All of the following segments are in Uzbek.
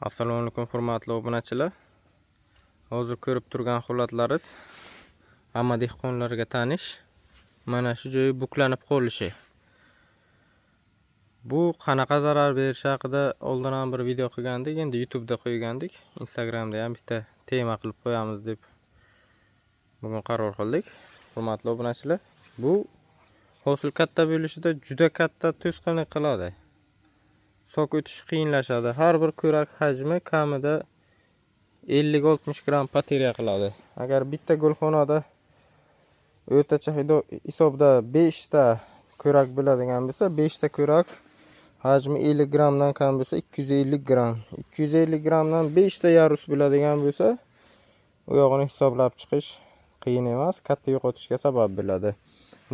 Assalomu alaykum hurmatli obunachilar. Hozir ko'rib turgan holatlaringiz hamma dehqonlarga tanish. Mana shu joyi buklanib qolishi. Bu qanaqa zarar berishi haqida oldin ham bir video qilgandik, endi YouTube da qo'ygandik. Instagramda ham bitta tema qilib qo'yamiz deb bugun qaror qildik. Hurmatli obunachilar, bu hosil katta bo'lishida juda katta to'sqinlik qiladi. Sok o'tishi qiyinlashadi. Har bir ko'rak hajmi kamida 50-60 gram bateriya qiladi. Agar bitta gulxonada o'rtacha hisobda 5 ta ko'rak bo'ladigan bo'lsa, 5 ta ko'rak hajmi 50 gramdan kam bo'lsa 250 gram. 250 gramdan 5 ta yarus bo'ladigan bo'lsa, u yog'ini hisoblab chiqish qiyin emas, katta yo'qotishga sabab bo'ladi.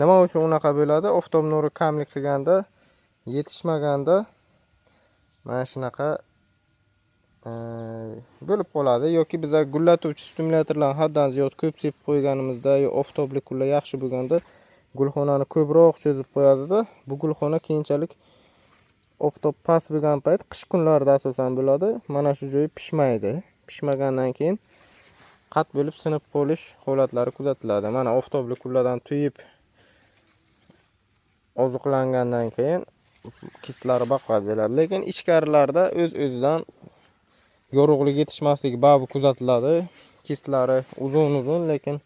Nima uchun unaqa bo'ladi? Oftob nuri kamlik qilganda, yetishmaganda mana shunaqa bo'lib qoladi yoki biz gullatuvchi stimulyatorlarni haddan ziyod ko'p sepib qo'yganimizda yo oftobli kunlar yaxshi bo'lganda gulxonani ko'proq cho'zib qo'yadi-da. Bu gulxona keyinchalik oftob past bo'lgan payt qish kunlarida asosan bo'ladi. Mana shu joyi pishmaydi. Pishmagandan keyin qat bo'lib sinib qolish holatlari kuzatiladi. Mana oftobli kunlardan tuyib oziqlangandan keyin kistlari baquvvat bo'ladi. Lekin ichkarilarda o'z-o'zidan yorug'lik yetishmasligi babi kuzatiladi. Kistlari uzun lekin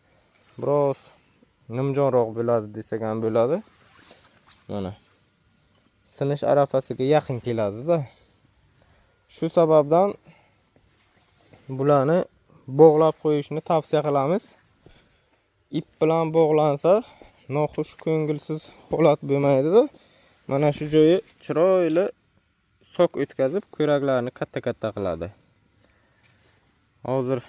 biroz nimjonroq bo'ladi desak ham bo'ladi. Mana sinish arafasiga yaqin keladi-da. Shu sababdan bularni bog'lab qo'yishni tavsiya qilamiz. Ip bilan bog'lansa noxush ko'ngilsiz holat bo'lmaydi-da. Mana shu joyi chiroyli sok o'tkazib, ko'raklarni katta qiladi. Hozir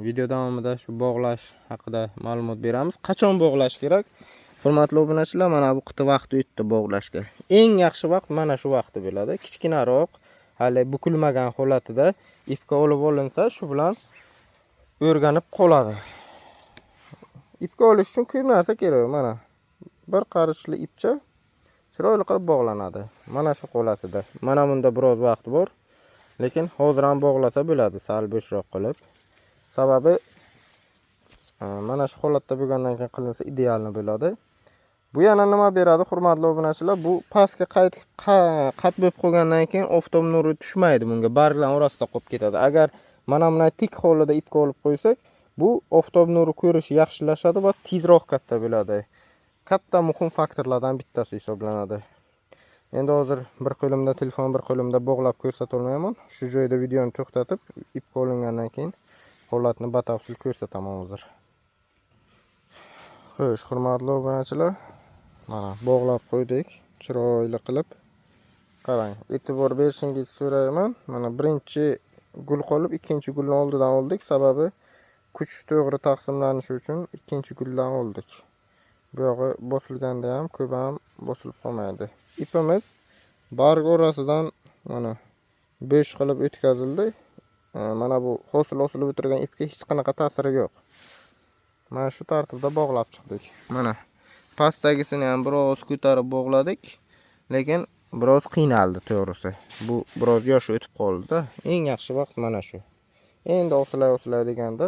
video davomida shu bog'lash haqida ma'lumot beramiz. Qachon bog'lash kerak? Hurmatli obunachilar, mana bu qita vaqt o'tdi bog'lashga. Eng yaxshi vaqt mana shu vaqtda bo'ladi. Kichkinaroq, hali bukilmagan holatida ipga olib olinsa, shu bilan o'rganib qoladi. Ipga olish uchun ko'p narsa kerak. Mana bir qarishli ipcha chiroyli qilib bog'lanadi. Mana shu holatida. Mana bunda biroz vaqt bor. Lekin hozir ham bog'lasa bo'ladi, sal bo'shroq qilib. Sababi mana shu holatda bo'lgandan keyin qilinsa idealni bo'ladi. Bu yana nima beradi, hurmatli obunachilar? Bu pastga qat bo'lib qolgandan keyin oftob nuri tushmaydi bunga, barglar orasida qolib ketadi. Agar mana bunday tik holida ipga olib qo'ysak, bu oftob nuri ko'rishi yaxshilashadi va tezroq katta bo'ladi. Katta muhim faktorlardan bittasi hisoblanadi. Endi hozir bir qo'limda telefon, bir qo'limda bog'lab ko'rsata olmayman. Shu joyda videoni to'xtatib, ipga olingandan keyin holatni batafsil ko'rsataman hozir. Xo'sh, hurmatli obunachilar, mana bog'lab qo'ydik, chiroyli qilib. Qarang, e'tibor berishingizni so'rayman. Mana birinchi gul qolib, ikkinchi gulni oldidan oldik, sababi kuch to'g'ri taqsimlanishi uchun ikkinchi guldan oldik. Bu yog'i bosilganda ham ko'p ham bosilib qolmaydi. Ipimiz barg orasidan mana bo'sh qilib o'tkazildi. Mana bu hosil osilib o'tirgan ipga hech qanaqa ta'siri yo'q. Mana shu tartibda bog'lab chiqdik. Mana pastdagisini ham biroz ko'tarib bog'ladik, lekin biroz qiynaldi to'g'risi. Bu biroz yosh o'tib qoldi-da. Eng yaxshi vaqt mana shu. Endi osilay deganda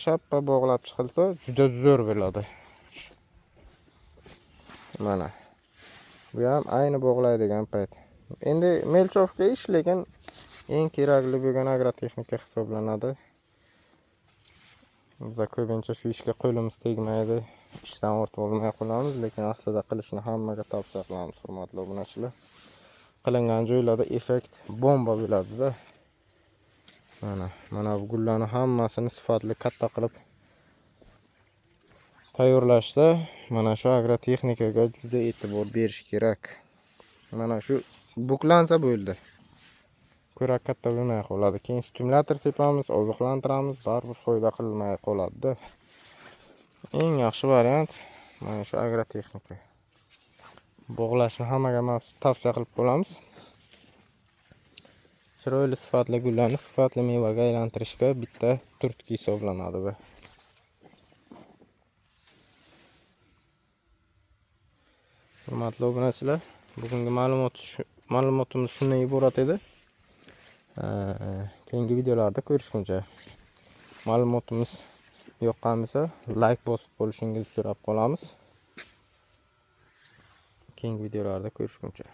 shappa bog'lab chiqilsa juda zo'r bo'ladi. Mana bu ham ayni bog'laydigan payt. Endi melchovka ish, lekin eng kerakli bo'lgan agrotexnika hisoblanadi. Biz ko'pincha shu ishga qo'limiz tegmaydi, ishdan ortib olmay qolamiz, lekin aslida qilishni hammaga tavsiya qilamiz, hurmatli obunachilar. Qilingan joylarda effekt bomba bo'ladi-da. Mana bu gullarni hammasini sifatli katta qilib tayyorlashda mana shu agrotexnikaga juda e'tibor berish kerak. Mana shu buklansa bo'ldi. Ko'rak katta bo'lmay qoladi. Keyin stimulyator sepamiz, oziqlantiramiz, baribir foyda qilmay qoladi-da. Eng yaxshi variant mana shu agrotexnika. Bog'lashni hammaga tavsiya qilib qolamiz. Chiroyli sifatli gullarni sifatli mevaga aylantirishga bitta turtki hisoblanadi bu. Hurmatli obunachilar, bugungi ma'lumotimiz shundan iborat edi. Keyingi videolarda ko'rishguncha. Ma'lumotimiz yoqqan bo'lsa, like bosib qo'yishingizni so'rab qolamiz. Keyingi videolarda ko'rishguncha.